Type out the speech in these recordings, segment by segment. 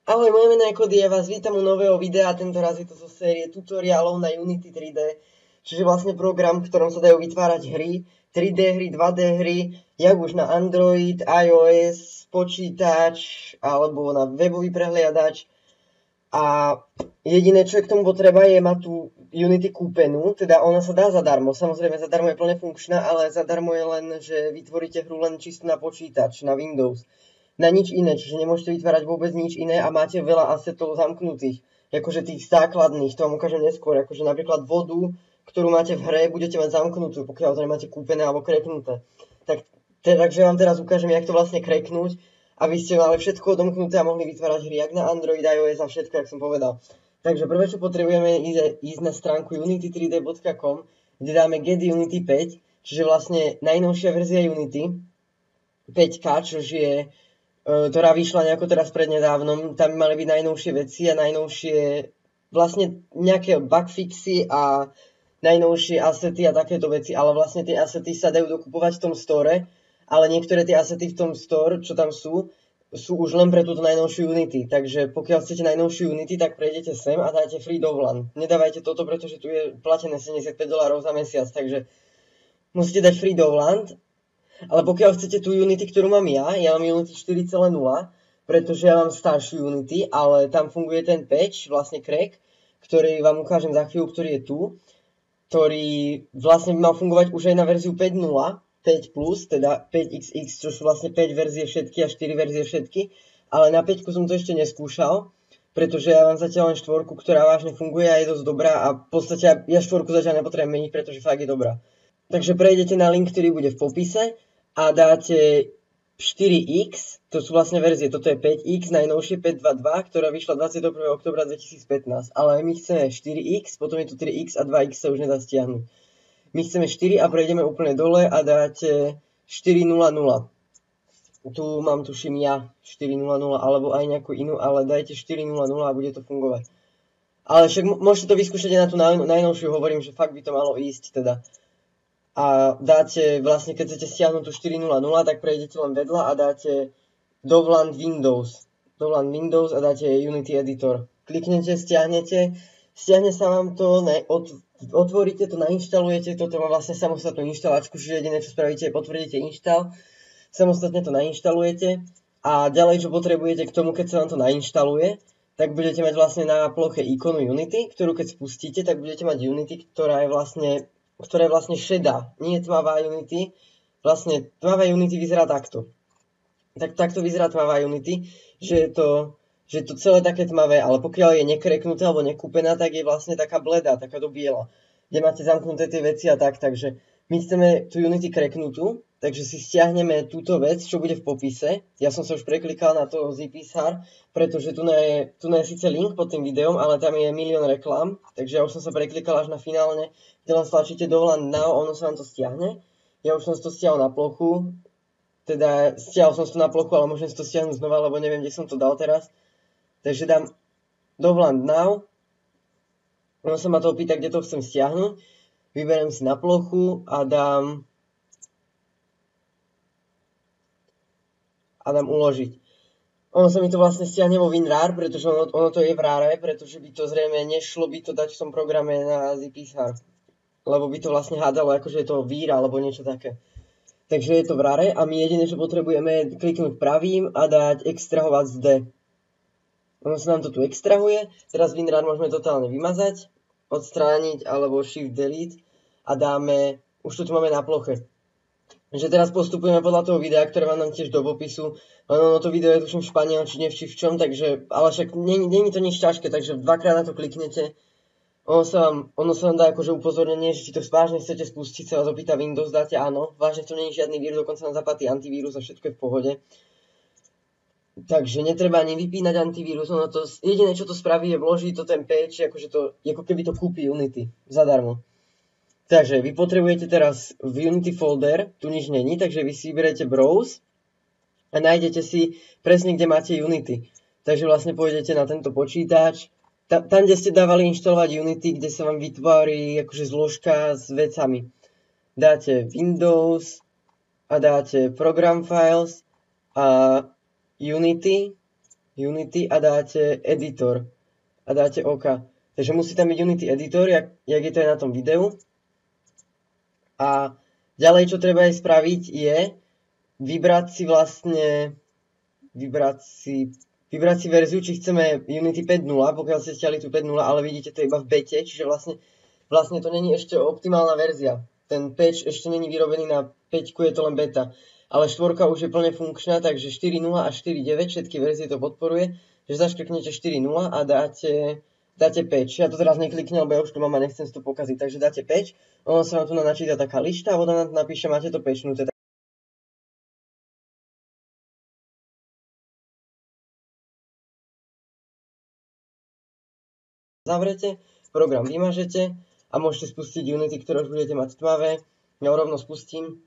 Ahoj, moje meno je Cody, ja vás vítam u nového videa, tento raz je to zo série tutoriálov na Unity 3D, čiže vlastne program, v ktorom sa dajú vytvárať hry, 3D hry, 2D hry, jak už na Android, iOS, počítač alebo na webový prehliadač. A jediné, čo je k tomu potreba, je mať tú Unity kúpenú, teda ona sa dá zadarmo, samozrejme zadarmo je plne funkčná, ale zadarmo je len, že vytvoríte hru len čisto na počítač, na Windows. Na nič iné, čiže nemôžete vytvárať vôbec nič iné a máte veľa assetov zamknutých, akože tých základných, to vám ukážem neskôr, akože napríklad vodu, ktorú máte v hre, budete mať zamknutú, pokiaľ to nemáte kúpené alebo kreknuté. Takže vám teraz ukážem, jak to vlastne kreknúť, aby ste mali všetko odomknuté a mohli vytvárať hry, jak na Android, iOS a všetko, jak som povedal. Takže prvé, čo potrebujeme, je ísť na stránku unity3d.com, kde dáme get Unity 5, čiže vlastne najnovšia verzia Unity 5K, čož je ktorá vyšla nejako teraz prednedávnom, tam mali byť najnovšie veci a najnovšie vlastne nejaké bugfixy a najnovšie asety a takéto veci, ale vlastne tie asety sa dajú dokupovať v tom store, ale niektoré tie asety v tom store, čo tam sú už len pre túto najnovšiu Unity, takže pokiaľ chcete najnovšiu Unity, tak prejdete sem a dáte free download. Nedávajte toto, pretože tu je platené $75 za mesiac, takže musíte dať free download. Ale pokiaľ chcete tú Unity, ktorú mám ja mám Unity 4.0, pretože ja mám staršiu Unity, ale tam funguje ten patch, vlastne crack, ktorý vám ukážem za chvíľu, ktorý je tu, ktorý vlastne mal fungovať už aj na verziu 5.0, 5+, teda 5xx, čo sú vlastne 5 verzie všetky a 4 verzie všetky, ale na 5 som to ešte neskúšal, pretože ja mám zatiaľ len 4, ktorá vážne funguje a je dosť dobrá a v podstate ja 4 zatiaľ nepotrebujem meniť, pretože fakt je dobrá. Takže prejdete na link, ktorý bude v popise a dáte 4x, to sú vlastne verzie, toto je 5x, najnovšie 5.2.2, ktorá vyšla 21. oktobra 2015, ale my chceme 4x, potom je tu 3x a 2x sa už nedá stiahnuť. My chceme 4 a prejdeme úplne dole a dáte 4.0.0. Tu mám, tuším ja, 4.0.0 alebo aj nejakú inú, ale dajte 4.0.0 a bude to fungovať. Ale však môžete to vyskúšať aj na tú najnovšiu, hovorím, že fakt by to malo ísť teda. A dáte, vlastne keď chcete stiahnuť tú 4.0.0, tak prejdete len vedľa a dáte download Windows a dáte Unity Editor. Kliknete, stiahne sa vám to, otvoríte to, nainštalujete, toto má vlastne samostatnú inštalačku, čiže jediné, čo spravíte, je potvrdíte inštál, samostatne to nainštalujete a ďalej, čo potrebujete k tomu, keď sa vám to nainštaluje, tak budete mať vlastne na ploche ikonu Unity, ktorú keď spustíte, tak budete mať Unity, ktorá je vlastne šedá, nie je tmavá Unity. Vlastne tmavá Unity vyzerá takto. Takto vyzerá tmavá Unity, že je to celé také tmavé, ale pokiaľ je nekreknuté alebo nekúpená, tak je vlastne taká bledá, taká do biela, kde máte zamknuté tie veci a tak, takže my chceme tú Unity kreknutú, takže si stiahneme túto vec, čo bude v popise. Ja som sa už preklikal na to ZPSR, pretože tu je síce link pod tým videom, ale tam je milión reklám, takže ja už som sa preklikal až na finálne, kde len stlačíte download now, ono sa vám to stiahne. Ja už som si to stiahol na plochu, teda stiahol som si to na plochu, ale môžem si to stiahnuť znova, lebo neviem, kde som to dal teraz. Takže dám download now, ono sa ma to opýta, kde to chcem stiahnuť, vyberiem si na plochu a dám uložiť. Ono sa mi to vlastne stiahne vo WinRAR, pretože ono to je v RARe, pretože by to zrejme nešlo by to dať v tom programe na ZPSR. Lebo by to vlastne hádalo, akože je to vír alebo niečo také. Takže je to v RARe a my jediné, čo potrebujeme, je kliknúť pravým a dať extrahovať z D. Ono sa nám to tu extrahuje, teraz WinRAR môžeme totálne vymazať, odstrániť alebo Shift Delete a dáme, už to tu máme na ploche. Že teraz postupujeme podľa toho videa, ktoré vám dám tiež do popisu. Ono to video je tuším v španielčine, či v čom, takže, ale však není to nič ťažké, takže dvakrát na to kliknete. Ono sa vám dá akože upozornenie, že či to vážne chcete spustiť, sa vás opýta Windows, dáte áno. Vážne to nie je žiadny vírus, dokonca nám zaplatí antivírus a všetko je v pohode. Takže netreba ani vypínať antivírus, jediné čo to spraví je vložiť to ten patch, ako keby to kúpi Unity zadarmo. Takže vy potrebujete teraz v Unity folder, tu nič není, takže vy si vyberete Browse a nájdete si presne, kde máte Unity. Takže vlastne pôjdete na tento počítač, tam, kde ste dávali inštalovať Unity, kde sa vám vytvorí akože zložka s vecami. Dáte Windows a dáte Program Files a Unity Unity a dáte editor a dáte OK. Takže musí tam byť Unity editor, jak je to aj na tom videu. A ďalej, čo treba aj spraviť, je vybrať si verziu, či chceme Unity 5.0, pokiaľ ste stiahli tú 5.0, ale vidíte to iba v bete, čiže vlastne to není ešte optimálna verzia. Ten patch ešte není vyrobený na 5, je to len beta. Ale 4 už je plne funkčná, takže 4.0 a 4.9, všetky verzie to podporuje, že zaškrknete 4.0 a dáte patch. Ja to teraz nekliknem, lebo ja už to mám a nechcem si to pokaziť, takže dáte patch, ono sa vám tu načíta taká lišta a voda napíše, máte to patchnuté. Zavrete, program vymažete a môžete spustiť Unity, ktoré už budete mať tmavé. Ja rovno spustím,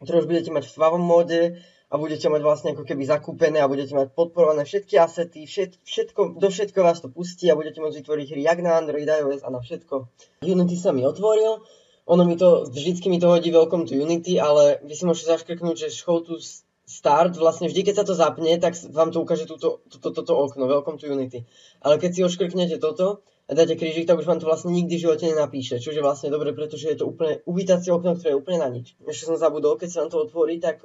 ktoré už budete mať v tmavom móde a budete mať vlastne ako keby zakúpené a budete mať podporované všetky asety, do všetko vás to pustí a budete môcť vytvoriť hry jak na Android, iOS a na všetko. Unity sa mi otvoril, vždycky mi to hodí Welcome to Unity, ale vy si môžete zaškrknúť, že show to start, vlastne vždy, keď sa to zapne, tak vám to ukáže toto okno, Welcome to Unity. Ale keď si oškrknete toto a dáte krížik, tak už vám to vlastne nikdy v živote nenapíše, čo je vlastne dobre, pretože je to úplne uvítacie okno, ktoré je úplne na nič. Ešte som zabudol, keď sa vám to otvorí, tak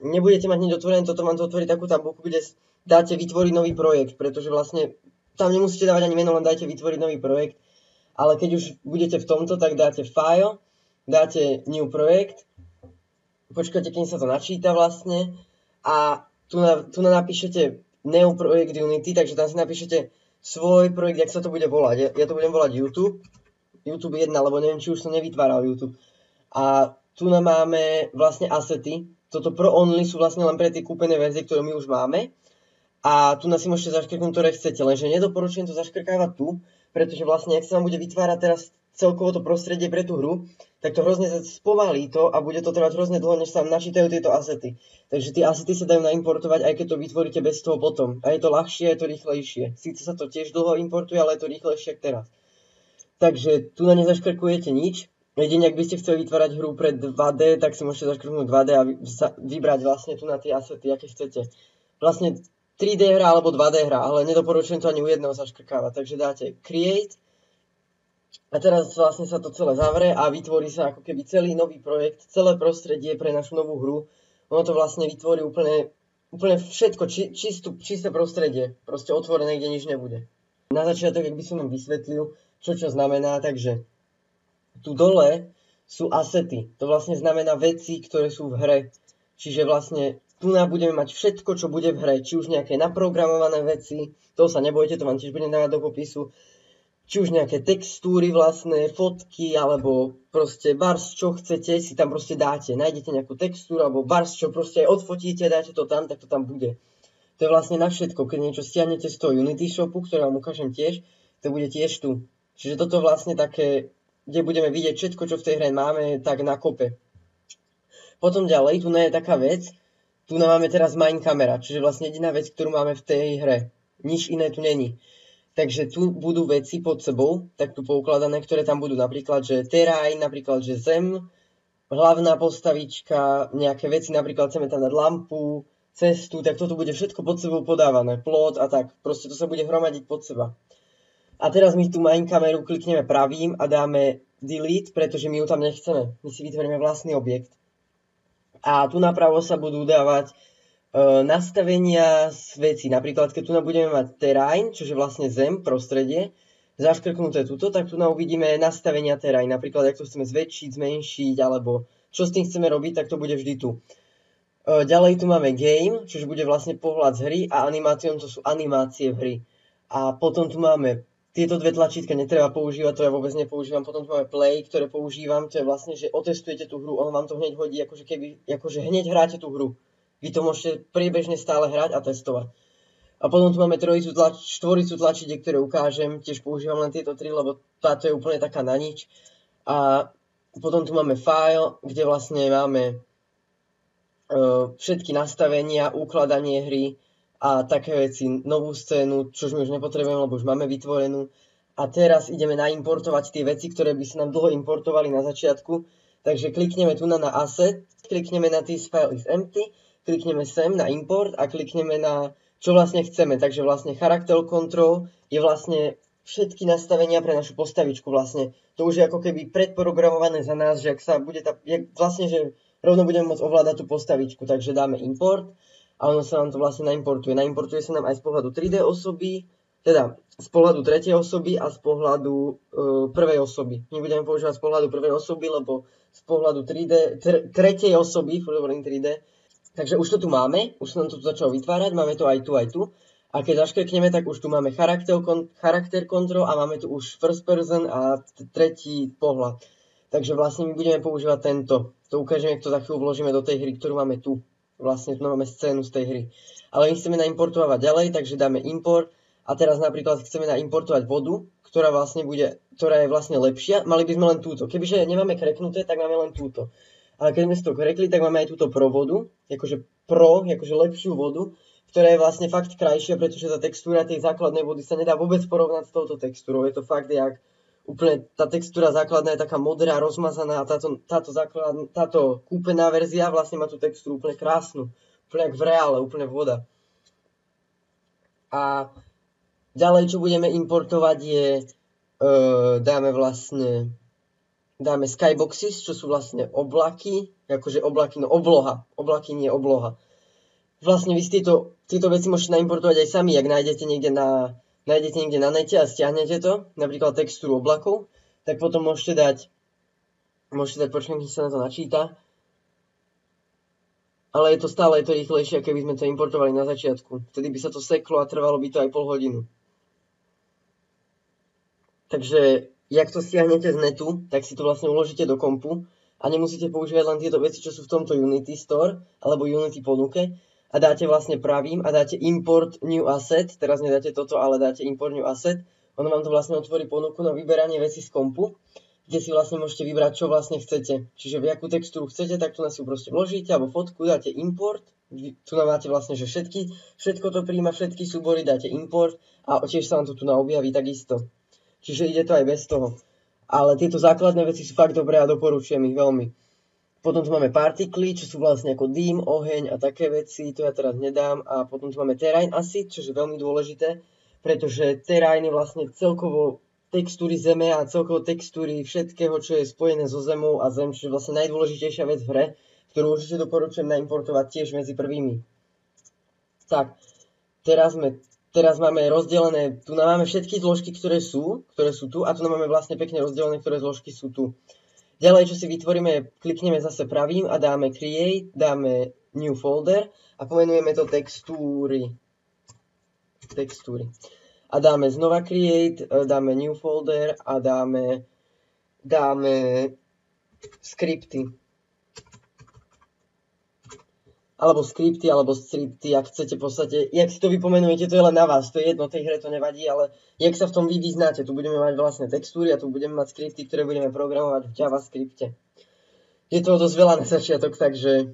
nebudete mať hneď otvorené, toto vám to otvorí takú tabulku, kde dáte vytvoriť nový projekt, pretože vlastne tam nemusíte dávať ani meno, len dajte vytvoriť nový projekt. Ale keď už budete v tomto, tak dáte file, dáte new project, počkajte, kým sa to načíta vlastne a tu napíšete new projekt Unity, takže tam si napíšete svoj projekt, jak sa to bude volať. Ja to budem volať YouTube 1, lebo neviem, či už som nevytváral YouTube. A tu máme vlastne asety. Toto Pro Only sú vlastne len pre tie kúpené verzie, ktoré my už máme. A tu si môžete zaškrknúť, ktoré chcete, lenže nedoporučujem to zaškrkávať tu, pretože vlastne, ak sa vám bude vytvárať teraz celkovo to prostredie pre tú hru, tak to hrozne spomalí to a bude to trvať hrozne dlho, než sa vám načítajú tieto asety. Takže tie asety sa dajú naimportovať, aj keď to vytvoríte bez toho potom. A je to ľahšie, je to rýchlejšie. Síce sa to tiež dlho importuje, ale je to rýchlejšie ako teraz. Takže tu nezaškrkujete nič. Jedine, ak by ste chceli vytvárať hru pre 2D, tak si môžete zaškrknúť 2D a vybrať vlastne tu na tie asety, aké chcete. Vlastne 3D hra alebo 2D hra, ale nedoporučujem to ani u jedného zaškrkávať. Takže dáte Create. A teraz vlastne sa to celé zavre a vytvorí sa ako keby celý nový projekt, celé prostredie pre našu novú hru. Ono to vlastne vytvorí úplne všetko, čisté prostredie, proste otvorené, kde nič nebude. Na začiatok, ak by som vám vysvetlil, čo znamená, takže tu dole sú asety. To vlastne znamená veci, ktoré sú v hre. Čiže vlastne tu budeme mať všetko, čo bude v hre, či už nejaké naprogramované veci, toho sa nebojte, to vám tiež budem dávať do popisu, či už nejaké textúry vlastné, fotky, alebo proste bars, čo chcete, si tam proste dáte. Nájdete nejakú textúru, alebo bars, čo proste aj odfotíte, dáte to tam, tak to tam bude. To je vlastne na všetko. Keď niečo stiahnete z toho Unity shopu, ktoré vám ukážem tiež, to bude tiež tu. Čiže toto vlastne také, kde budeme vidieť všetko, čo v tej hre máme, tak na kope. Potom ďalej, tu je taká vec, tu máme teraz Main Camera, čiže vlastne jediná vec, ktorú máme v tej hre. Nič iné tu není. Takže tu budú veci pod sebou, tak tu poukladané, ktoré tam budú napríklad, že terrain, napríklad, že zem, hlavná postavička, nejaké veci, napríklad chceme tam dať lampu, cestu, tak toto bude všetko pod sebou podávané, plot a tak, proste to sa bude hromadiť pod seba. A teraz my tú main kameru klikneme pravým a dáme delete, pretože my ju tam nechceme, my si vytvoríme vlastný objekt. A tu napravo sa budú dávať nastavenia z veci. Napríklad, keď tu budeme mať terrain, čo je vlastne zem, prostredie, zaškrknuté tuto, tak tu uvidíme nastavenia terrain. Napríklad, ak to chceme zväčšiť, zmenšiť, alebo čo s tým chceme robiť, tak to bude vždy tu. Ďalej tu máme game, čiže bude vlastne pohľad z hry a animation, to sú animácie v hry. A potom tu máme tieto dve tlačítka, netreba používať, to ja vôbec nepoužívam. Potom tu máme play, ktoré používam, to je vlastne, že otestujete tú hru, on vám to hneď hodí, akože hneď hráte tú hru. Vy to môžete priebežne stále hrať a testovať. A potom tu máme štvoricu tlačítek, ktoré ukážem. Tiež používam len tieto tri, lebo táto je úplne taká na nič. A potom tu máme file, kde vlastne máme všetky nastavenia, ukladanie hry a také veci, novú scénu, čo my už nepotrebujeme, lebo už máme vytvorenú. A teraz ideme naimportovať tie veci, ktoré by sa nám dlho importovali na začiatku. Takže klikneme tu na asset, klikneme na this file is empty, klikneme sem na import a klikneme na čo vlastne chceme. Takže vlastne character control je vlastne všetky nastavenia pre našu postavičku vlastne. To už je ako keby predprogramované za nás, že ak sa bude vlastne, že rovno budeme môcť ovládať tú postavičku. Takže dáme import a ono sa nám to vlastne naimportuje. Naimportuje sa nám aj z pohľadu 3D osoby, teda z pohľadu tretej osoby a z pohľadu prvej osoby. My budeme používať z pohľadu prvej osoby, lebo z pohľadu 3D, tretej osoby, hovorím 3D. Takže už to tu máme, už sa nám to tu začalo vytvárať, máme to aj tu, aj tu. A keď zaškrkneme, tak už tu máme charakter control a máme tu už first person a tretí pohľad. Takže vlastne my budeme používať tento. To ukážeme, ak to za chvíľu vložíme do tej hry, ktorú máme tu. Vlastne tu máme scénu z tej hry. Ale my chceme naimportovať ďalej, takže dáme import. A teraz napríklad chceme naimportovať vodu, ktorá je vlastne lepšia. Mali by sme len túto. Kebyže nemáme kreknuté, tak máme len túto. Ale keď sme si to krekli, tak máme aj túto pro vodu, akože lepšiu vodu, ktorá je vlastne fakt krajšia, pretože tá textúra tej základnej vody sa nedá vôbec porovnať s touto textúrou. Je to fakt jak úplne, tá textúra základná je taká modrá, rozmazaná a táto kúpená verzia vlastne má tú textúru úplne krásnu. Úplne jak v reále, úplne voda. A ďalej, čo budeme importovať je, dáme skyboxes, čo sú vlastne oblaky, akože oblaky, no obloha, oblaky nie obloha. Vlastne vy tieto veci môžete naimportovať aj sami, ak nájdete niekde na nete a stiahnete to, napríklad textúru oblakov, tak potom môžete dať, počkám, kým sa na to načíta, ale je to rýchlejšie, keby sme to importovali na začiatku. Vtedy by sa to seklo a trvalo by to aj pol hodinu. Takže jak to stiahnete z netu, tak si to vlastne uložíte do kompu a nemusíte používať len tieto veci, čo sú v tomto Unity Store alebo Unity ponuke a dáte vlastne pravým a dáte import new asset, teraz nedáte toto, ale dáte import new asset, ono vám to vlastne otvorí ponuku na vyberanie veci z kompu, kde si vlastne môžete vybrať, čo vlastne chcete. Čiže v jakú textúru chcete, tak tu na si ju proste vložíte alebo fotku, dáte import, tu nám máte vlastne, že všetko to príjma, všetky súbory, dáte import a tiež sa vám to tu objaví takisto. Čiže ide to aj bez toho. Ale tieto základné veci sú fakt dobré a doporučujem ich veľmi. Potom tu máme partikly, čo sú vlastne ako dým, oheň a také veci, to ja teraz nedám. A potom tu máme terrain acid, čo je veľmi dôležité, pretože terrain je vlastne celkovo textúry zeme a celkovo textúry všetkého, čo je spojené so zemou a zem, čo je vlastne najdôležitejšia vec v hre, ktorú určite doporučujem naimportovať tiež medzi prvými. Tak, Teraz máme rozdelené, tu máme všetky zložky, ktoré sú tu a tu máme vlastne pekne rozdelené, ktoré zložky sú tu. Ďalej, čo si vytvoríme, klikneme zase pravým a dáme create, dáme new folder a pomenujeme to textúry. A dáme znova create, dáme new folder a dáme skripty. Alebo skripty, ak chcete v podstate, jak si to vypomenujete, to je len na vás, to je jedno, tej hre to nevadí, ale jak sa v tom vy vyznáte, tu budeme mať vlastne textúry a tu budeme mať skripty, ktoré budeme programovať v JavaScripte. Je toho dosť veľa na začiatok, takže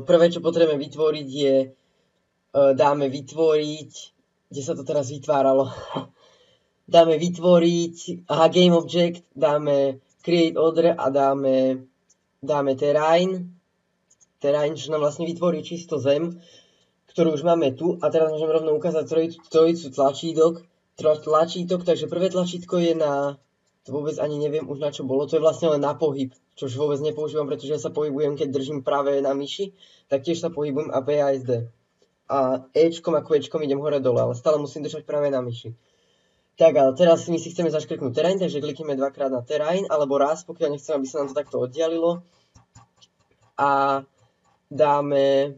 prvé, čo potrebujeme vytvoriť je, dáme vytvoriť, kde sa to teraz vytváralo, dáme vytvoriť, game object, dáme create order a dáme terrain, čo nám vlastne vytvorí čisto zem, ktorú už máme tu. A teraz môžem rovno ukázať trojicu tlačítok. Takže prvé tlačítko je na, to vôbec ani neviem už na čo bolo, to je vlastne len na pohyb, čo už vôbec nepoužívam, pretože ja sa pohybujem, keď držím práve na myši, tak tiež sa pohybujem a PASD. A Ečkom a Qčkom idem hore dole, ale stále musím držať práve na myši. Tak a teraz my si chceme zaškrknúť terrain, takže klikneme dvakrát na terrain, alebo raz, pokiaľ nechcem, aby sa nám to takto oddialilo. A dáme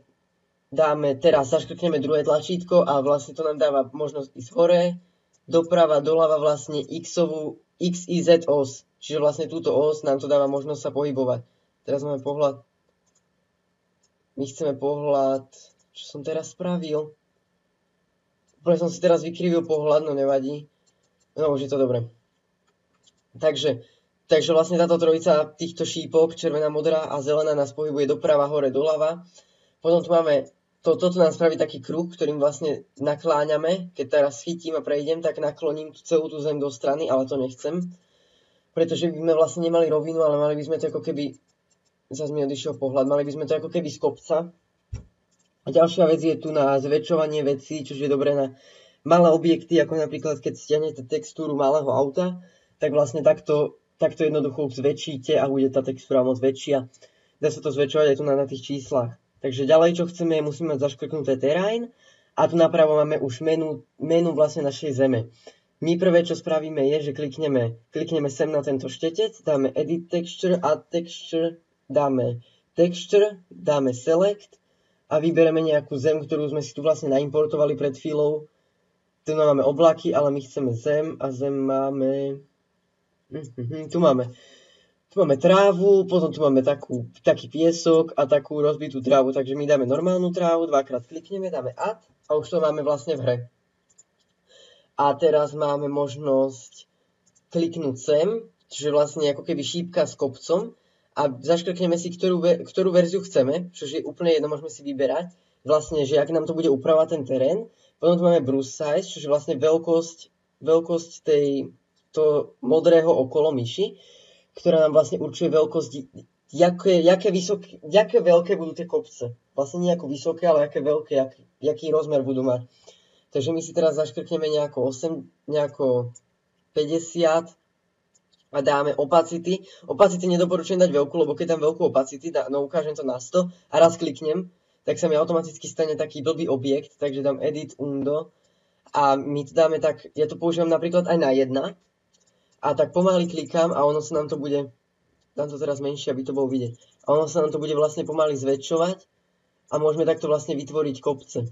teraz, zaškrkneme druhé tlačítko a vlastne to nám dáva možnosť ísť hore, doprava, doľava vlastne XYZ os. Čiže vlastne túto os nám to dáva možnosť sa pohybovať. Teraz máme pohľad. My chceme pohľad, čo som teraz spravil. Úplne som si teraz vykrivil pohľad, no nevadí. No už je to dobré. Takže vlastne táto trojica týchto šípok, červená, modrá a zelená, nás pohybuje doprava, hore, doľava. Potom tu máme, toto nám spraví taký kruh, ktorým vlastne nakláňame. Keď teraz chytím a prejdem, tak nakloním celú tú zem do strany, ale to nechcem. Pretože by sme vlastne nemali rovinu, ale mali by sme to ako keby, zase mi odišiel pohľad, mali by sme to ako keby z kopca. A ďalšia vec je tu na zväčšovanie vecí, čo je dobré na malé objekty, ako napríklad keď stiahnete textúru malého auta, tak vlastne takto jednoducho zväčšíte a bude tá textúra moc väčšia. Dá sa to zväčšovať aj tu na tých číslach. Takže ďalej, čo chceme, musíme mať zaškrknuté terrain a tu napravo máme už menu vlastne našej zeme. My prvé, čo spravíme, je, že klikneme sem na tento štetec, dáme Edit Texture, Add Texture, dáme Texture, dáme Select a vybereme nejakú zem, ktorú sme si tu vlastne naimportovali pred chvíľou. Tu máme oblaky, ale my chceme zem a zem máme... Tu máme trávu, potom tu máme taký piesok a takú rozbitú trávu, takže my dáme normálnu trávu, dvakrát klikneme, dáme Add a už to máme vlastne v hre. A teraz máme možnosť kliknúť sem, čiže vlastne ako keby šípka s kopcom a zaškrkneme si, ktorú verziu chceme, čo je úplne jedno, môžeme si vyberať. Vlastne, že ak nám to bude upravovať ten terén. Potom tu máme brush size, čiže vlastne veľkosť toho modrého okolo myši, ktorá nám vlastne určuje veľkosť, jaké veľké budú tie kopce. Vlastne nie ako vysoké, ale aké veľké, jaký rozmer budú mať. Takže my si teraz zaškrkneme nejako 50 a dáme opacity. Opacity nedoporučujem dať veľkú, lebo keď dám veľkú opacity, ukážem to na 100 a raz kliknem, tak sa mi automaticky stane taký blbý objekt, takže dám Edit Undo a my to dáme tak, ja to používam napríklad aj na 1 a tak pomaly klikám a ono sa nám to bude, dám to teraz menšie, aby to bolo vidieť, a ono sa nám to bude vlastne pomaly zväčšovať a môžeme takto vlastne vytvoriť kopce.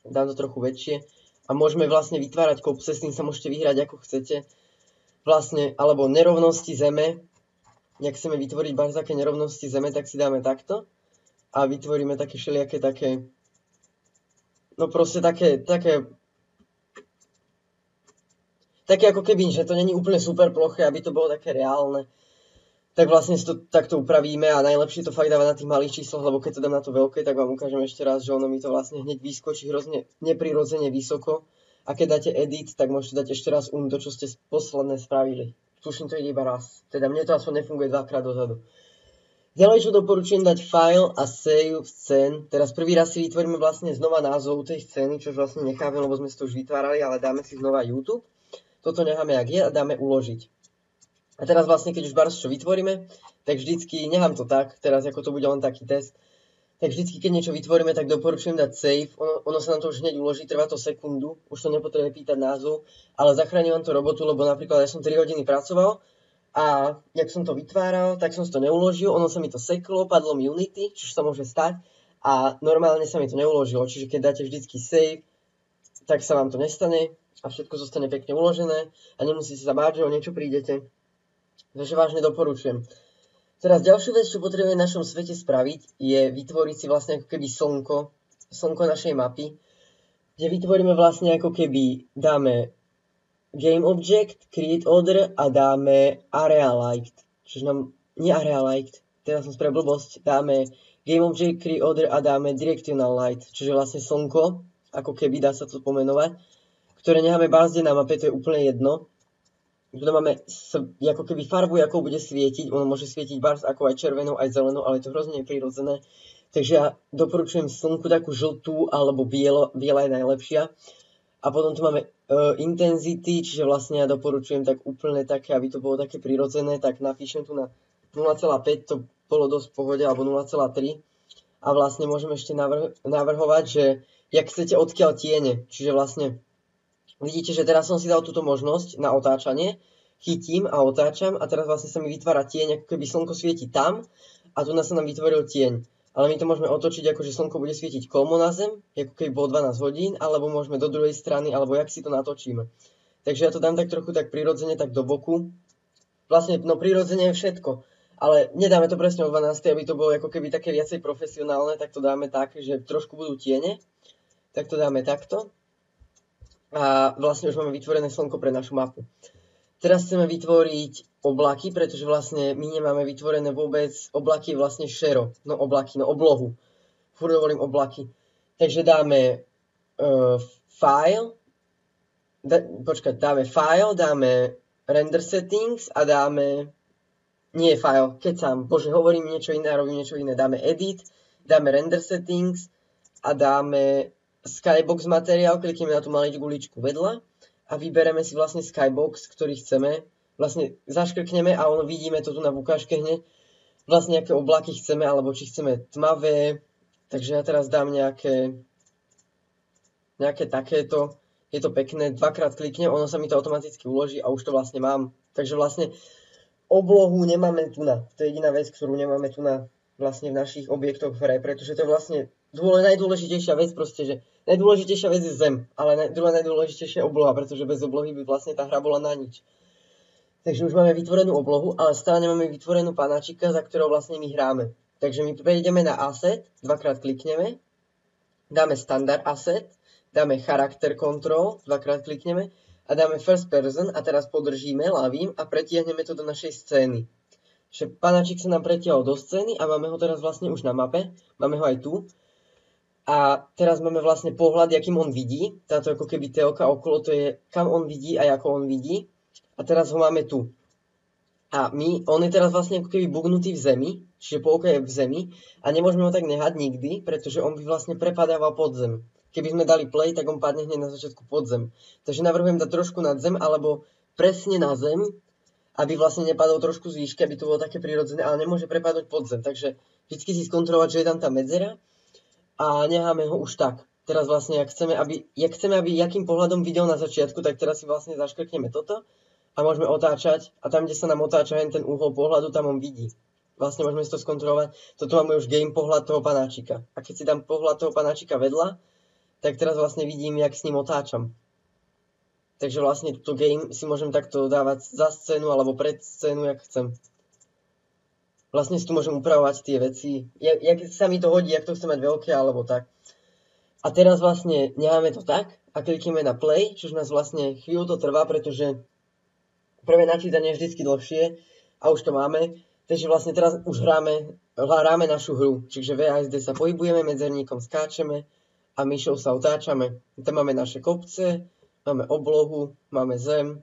Dám to trochu väčšie a môžeme vlastne vytvárať kopce, s tým sa môžete vyhrať ako chcete. Vlastne, alebo nerovnosti zeme, ak chceme vytvoriť také nerovnosti zeme, tak si dáme takto a vytvoríme také všelijaké také, no proste také ako keby, že to není úplne super ploché, aby to bolo také reálne. Tak vlastne si to takto upravíme a najlepšie to fakt dávať na tých malých číslach, lebo keď to dám na to veľké, tak vám ukážem ešte raz, že ono mi to vlastne hneď vyskočí hrozne neprirodzene vysoko. A keď dáte edit, tak môžete dať ešte raz to, čo ste posledné spravili. Tuším, to ide iba raz. Teda mne to aspoň nefunguje dvakrát dozadu. Ďalej, čo doporučujem dať file a save scén. Teraz prvý raz si vytvoríme vlastne znova názov tej scény, čo vlastne nechápem, lebo sme si to už vytvárali, ale dáme si znova YouTube. Toto necháme jak je a dáme uložiť. A teraz vlastne, keď už čo vytvoríme, tak vždycky, nechám to tak, teraz ako to bude len taký test, tak vždycky, keď niečo vytvoríme, tak doporučujem dať save, ono sa nám to už hneď uloží, trvá to sekundu, už to nepotrebuje pýtať názov, ale zachráni vám to robotu, lebo napríklad ja som 3 hodiny pracoval a jak som to vytváral, tak som si to neuložil, ono sa mi to seklo, padlo mi Unity, čo sa môže stať a normálne sa mi to neuložilo, čiže keď dáte vždycky save, tak sa vám to nestane a všetko zostane pekne uložené a nemusíte sa báť, že o niečo prídete. Takže vážne doporučujem. Teraz ďalšiu vec, čo potrebujeme v našom svete spraviť, je vytvoriť si vlastne ako keby slnko našej mapy, kde vytvoríme vlastne ako keby, dáme Game Object, Create Order a dáme Area Light. Čiže nám, nie Area Light, teraz som spravil blbosť, dáme Game Object, Create Order a dáme Directional Light, čiže vlastne slnko, ako keby dá sa to pomenovať, ktoré necháme bázde na mape, to je úplne jedno. Tu máme ako keby farbu, ako bude svietiť, ono môže svietiť bars ako aj červenou, aj zelenou, ale je to hrozne neprirodzené. Takže ja doporučujem slnku takú žltú alebo biela je najlepšia. A potom tu máme intensity, čiže vlastne ja doporučujem tak úplne také, aby to bolo také prirodzené, tak napíšem tu na 0,5, to bolo dosť v pohode, alebo 0,3. A vlastne môžeme ešte navrhovať, že jak chcete odkiaľ tiene, čiže vlastne vidíte, že teraz som si dal túto možnosť na otáčanie, chytím a otáčam a teraz vlastne sa mi vytvára tieň, ako keby slnko svieti tam a tu sa nám vytvoril tieň. Ale my to môžeme otočiť, ako že slnko bude svietiť kolmo na zem, ako keby bolo 12 hodín, alebo môžeme do druhej strany, alebo jak si to natočíme. Takže ja to dám tak trochu tak prirodzene, tak do boku. Vlastne, no prirodzene je všetko. Ale nedáme to presne o 12, aby to bolo ako keby také viacej profesionálne, tak to dáme tak, že trošku budú tiene. Tak to dáme takto. A vlastne už máme vytvorené slnko pre našu mapu. Teraz chceme vytvoriť oblaky, pretože vlastne my nemáme vytvorené vôbec oblaky, vlastne oblohu. Furt hovorím oblaky. Takže dáme dáme file, dáme render settings a dáme, hovorím niečo iné, robím niečo iné, dáme edit, dáme render settings a dáme Skybox materiál, klikneme na tú maličkú guličku vedľa a vybereme si vlastne Skybox, ktorý chceme. Vlastne zaškrkneme a vidíme to tu na ukážke hneď. Vlastne aké oblaky chceme, alebo či chceme tmavé. Takže ja teraz dám nejaké takéto. Je to pekné, dvakrát kliknem, ono sa mi to automaticky uloží a už to vlastne mám. Takže vlastne oblohu nemáme tu na. To je jediná vec, ktorú nemáme tu na vlastne v našich objektoch v hre, pretože to je vlastne najdôležitejšia vec proste, že najdôležitejšia vec je zem, ale druhá najdôležitejšia je obloha, pretože bez oblohy by vlastne tá hra bola na nič. Takže už máme vytvorenú oblohu, ale stále nemáme vytvorenú panáčika, za ktorou vlastne my hráme. Takže my prejdeme na asset, dvakrát klikneme, dáme standard asset, dáme charakter control, dvakrát klikneme a dáme first person a teraz podržíme ľavým a pretiahneme to do našej scény. Čiže panáčik sa nám pretiahol do scény a máme ho teraz vlastne už na mape, máme ho aj tu. A teraz máme vlastne pohľad, akým on vidí. Táto ako keby telka okolo, to je kam on vidí a ako on vidí. A teraz ho máme tu. A on je teraz vlastne ako keby bugnutý v zemi, čiže polka je v zemi a nemôžeme ho tak nehať nikdy, pretože on by vlastne prepadával pod zem. Keby sme dali play, tak on padne hneď na začiatku pod zem. Takže navrhujem dať trošku nad zem, alebo presne na zem, aby vlastne nepadol trošku z výšky, aby to bolo také prirodzené, ale nemôže prepadnúť pod zem. Takže vždycky si skontrolovať, že je tam tá medzera a necháme ho už tak. Teraz vlastne, jak chceme, aby jakým pohľadom videl na začiatku, tak teraz si vlastne zaškrtneme toto a môžeme otáčať a tam, kde sa nám otáča ten uhol pohľadu, tam on vidí. Vlastne môžeme si to skontrolovať. Toto máme už game pohľad toho panáčika. A keď si dám pohľad toho panáčika vedľa, tak teraz vlastne vidím, jak s ním otáčam. Takže vlastne túto game si môžem takto dávať za scénu alebo pred scénu, jak chcem. Vlastne si tu môžem upravovať tie veci, jak sa mi to hodí, jak to chcem mať veľké alebo tak. A teraz vlastne necháme to tak a klikneme na play, čož nás vlastne chvíľu to trvá, pretože prvé načítanie je vždycky dlhšie a už to máme. Takže vlastne teraz už hráme našu hru. Čiže VASD sa pohybujeme, medzerníkom skáčeme a myšou sa otáčame. Tam máme naše kopce, máme oblohu, máme zem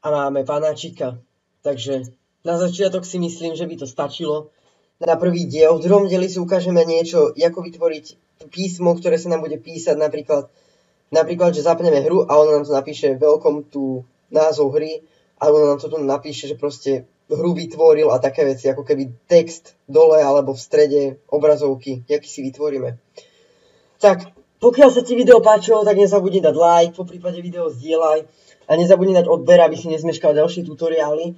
a máme panáčika. Takže na začiatok si myslím, že by to stačilo. Na prvý diel, v druhom dieli si ukážeme niečo, ako vytvoriť písmo, ktoré sa nám bude písať, napríklad, že zapneme hru a ono nám to napíše welcome to názov hry, alebo nám to tu napíše, že proste hru vytvoril a také veci, ako keby text dole alebo v strede obrazovky, jaký si vytvoríme. Tak, pokiaľ sa ti video páčilo, tak nezabudni dať like, poprípade video zdieľaj a nezabudni dať odber, aby si nezmeškal ďalšie tutoriály.